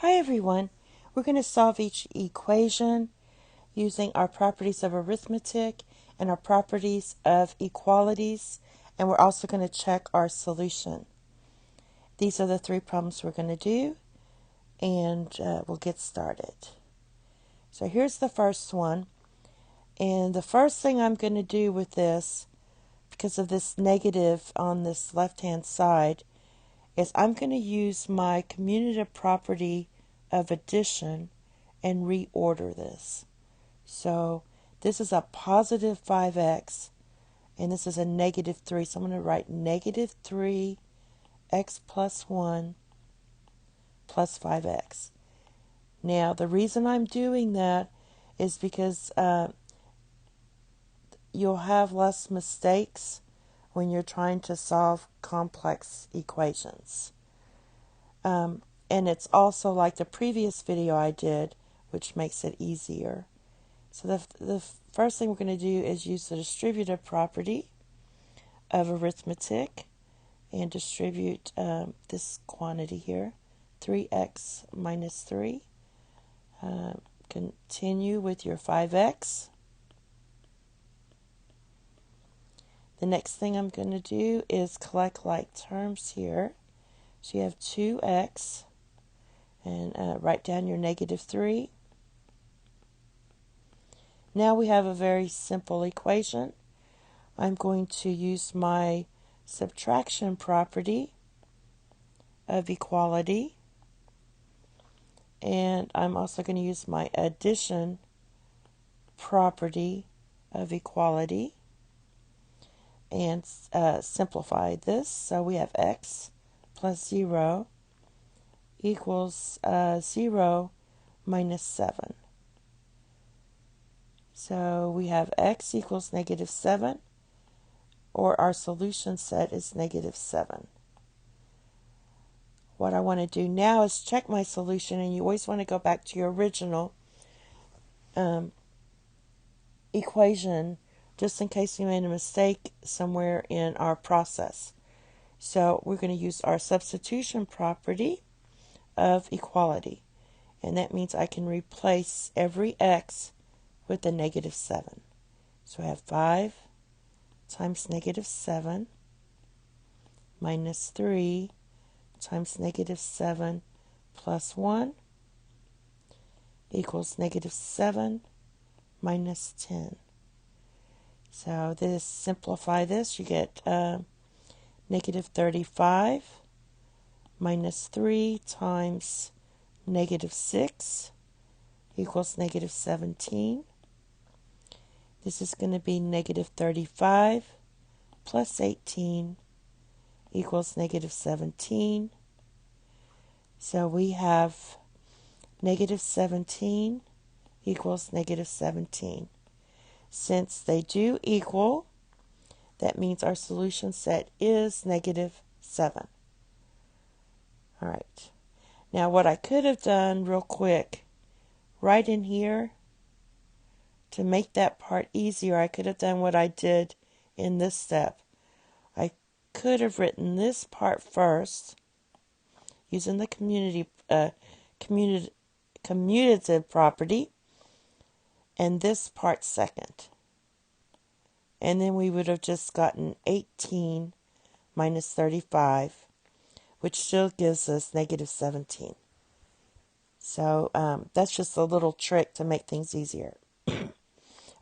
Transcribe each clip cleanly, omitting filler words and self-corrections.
Hi everyone. We're going to solve each equation using our properties of arithmetic and our properties of equalities, and we're also going to check our solution. These are the three problems we're going to do, and we'll get started. So here's the first one, and the first thing I'm going to do with this, because of this negative on this left-hand side, is I'm going to use my commutative property of addition and reorder this. So this is a positive 5x and this is a negative 3. So I'm going to write negative 3x plus 1 plus 5x. Now the reason I'm doing that is because you'll have less mistakes when you're trying to solve complex equations. And it's also like the previous video I did, which makes it easier. So the first thing we're going to do is use the distributive property of arithmetic and distribute this quantity here, 3x minus 3. Continue with your 5x. The next thing I'm going to do is collect like terms here. So you have 2x, and write down your negative 3. Now we have a very simple equation. I'm going to use my subtraction property of equality, and I'm also going to use my addition property of equality and simplify this. So we have x plus 0 equals 0 minus 7. So we have x equals negative 7, or our solution set is negative 7. What I want to do now is check my solution, and you always want to go back to your original equation just in case you made a mistake somewhere in our process. So we're going to use our substitution property of equality, and that means I can replace every x with a negative 7. So I have 5 times negative 7 minus 3 times negative 7 plus 1 equals negative 7 minus 10. So this, simplify this, you get negative 35 minus 3 times negative 6 equals negative 17. This is going to be negative 35 plus 18 equals negative 17. So we have negative 17 equals negative 17. Since they do equal, that means our solution set is negative 7. All right. Now what I could have done real quick, right in here, to make that part easier, I could have done what I did in this step. I could have written this part first using the commutative property, and this part second. And then we would have just gotten 18 minus 35, which still gives us negative 17. So that's just a little trick to make things easier.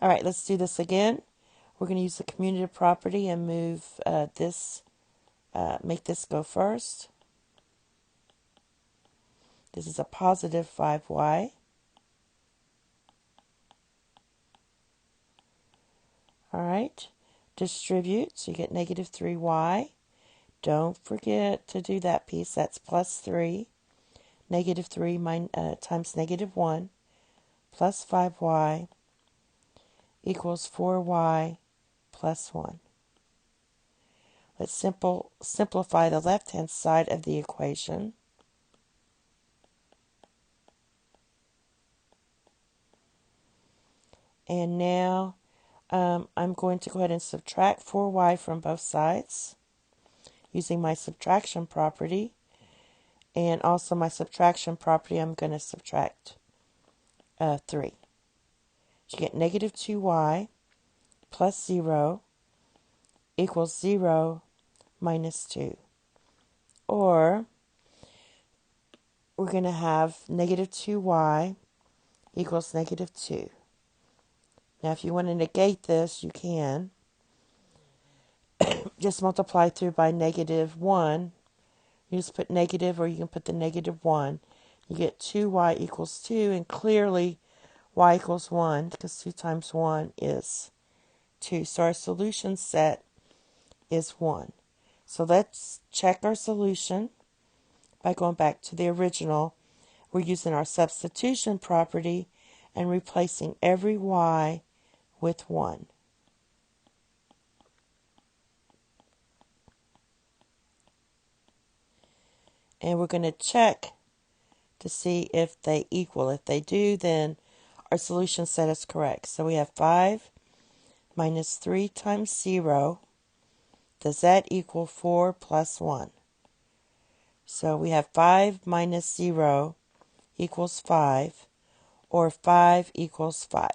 All right, let's do this again. We're going to use the commutative property and move make this go first. This is a positive 5y. All right, distribute, so you get negative 3y. Don't forget to do that piece. That's plus 3. Negative 3 times negative 1 plus 5y equals 4y plus 1. Let's simplify the left-hand side of the equation. And now I'm going to go ahead and subtract 4y from both sides using my subtraction property. And also my subtraction property, I'm going to subtract 3. So you get negative 2y plus 0 equals 0 minus 2. Or we're going to have negative 2y equals negative 2. Now if you want to negate this, you can. Just multiply through by negative 1. You just put negative, or you can put the negative 1. You get 2y equals 2, and clearly y equals 1, because 2 times 1 is 2. So our solution set is 1. So let's check our solution by going back to the original. We're using our substitution property and replacing every y with 1. And we're going to check to see if they equal. If they do, then our solution set is correct. So we have 5 minus 3 times 0. Does that equal 4 plus 1? So we have 5 minus 0 equals 5, or 5 equals 5,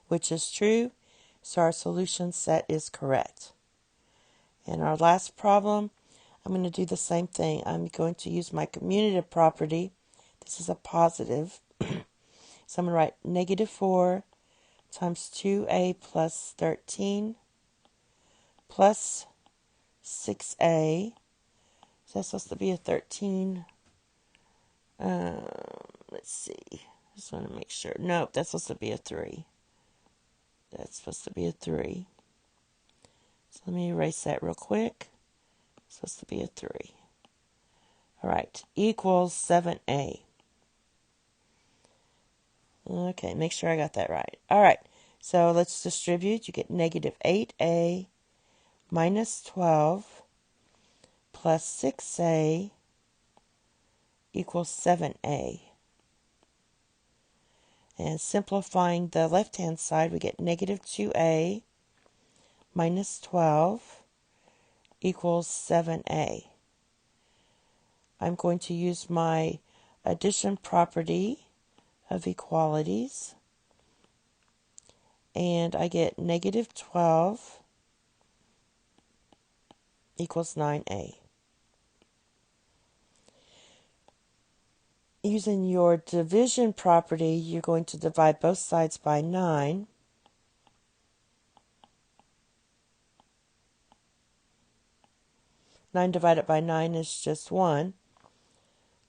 which is true. So our solution set is correct. And our last problem, I'm going to do the same thing. I'm going to use my commutative property. This is a positive. So I'm going to write negative 4 times 2a plus 13 plus 6a. Is that supposed to be a 13? Let's see. Just want to make sure. Nope, that's supposed to be a 3. That's supposed to be a 3. So let me erase that real quick. It's supposed to be a 3. All right, equals 7a. Okay, make sure I got that right. All right, so let's distribute. You get negative 8a minus 12 plus 6a equals 7a. And simplifying the left-hand side, we get negative 2a minus 12 equals 7a. I'm going to use my addition property of equalities. And I get negative 12 equals 9a. Using your division property, you're going to divide both sides by 9. Nine divided by 9 is just 1.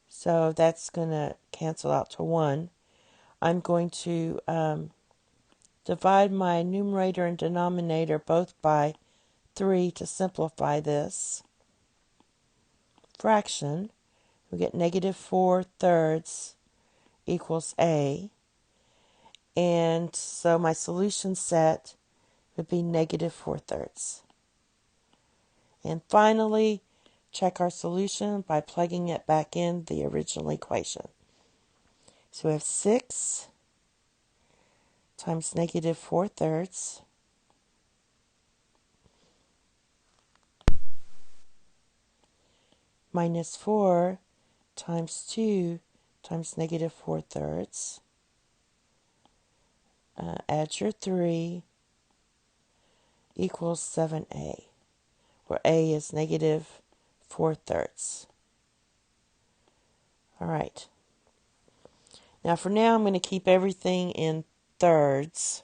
So that's going to cancel out to 1. I'm going to divide my numerator and denominator both by 3 to simplify this fraction. We get negative 4 thirds equals a. And so my solution set would be negative 4 thirds. And finally, check our solution by plugging it back in the original equation. So we have 6 times negative 4 thirds minus 4 times 2 times negative 4 thirds. Add your 3 equals 7a, where a is negative 4 thirds. All right. Now for now, I'm going to keep everything in thirds.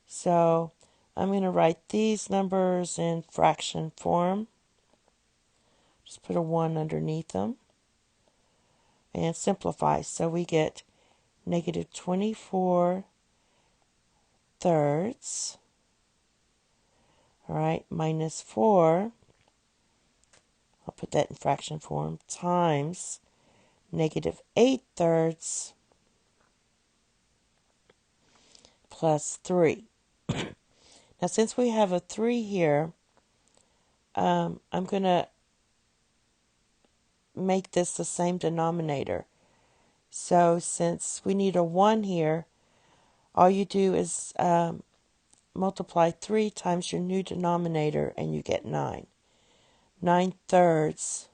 So I'm going to write these numbers in fraction form. Just put a 1 underneath them. And simplify. So we get negative 24 thirds. All right, minus 4. I'll put that in fraction form. Times negative 8 thirds plus 3. Now, since we have a 3 here, I'm going to make this the same denominator. So since we need a 1 here, all you do is multiply 3 times your new denominator and you get 9. 9 thirds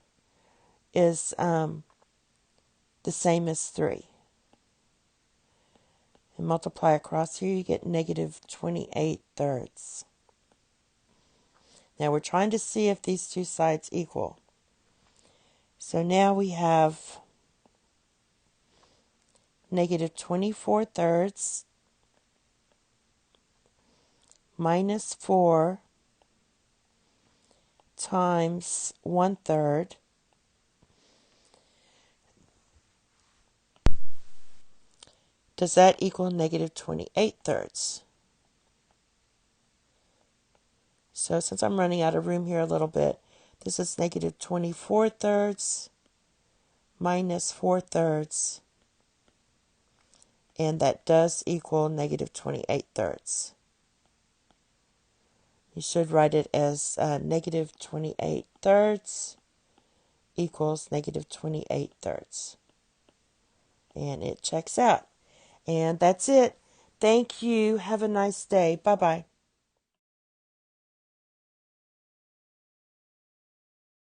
is the same as 3. And multiply across here, you get negative 28 thirds. Now we're trying to see if these two sides equal. So now we have negative 24 thirds minus 4 times 1/3 does that equal negative 28 thirds? So since I'm running out of room here a little bit, this is negative 24 thirds minus 4 thirds, and that does equal negative 28 thirds. You should write it as negative 28 thirds equals negative 28 thirds. And it checks out. And that's it. Thank you. Have a nice day. Bye-bye.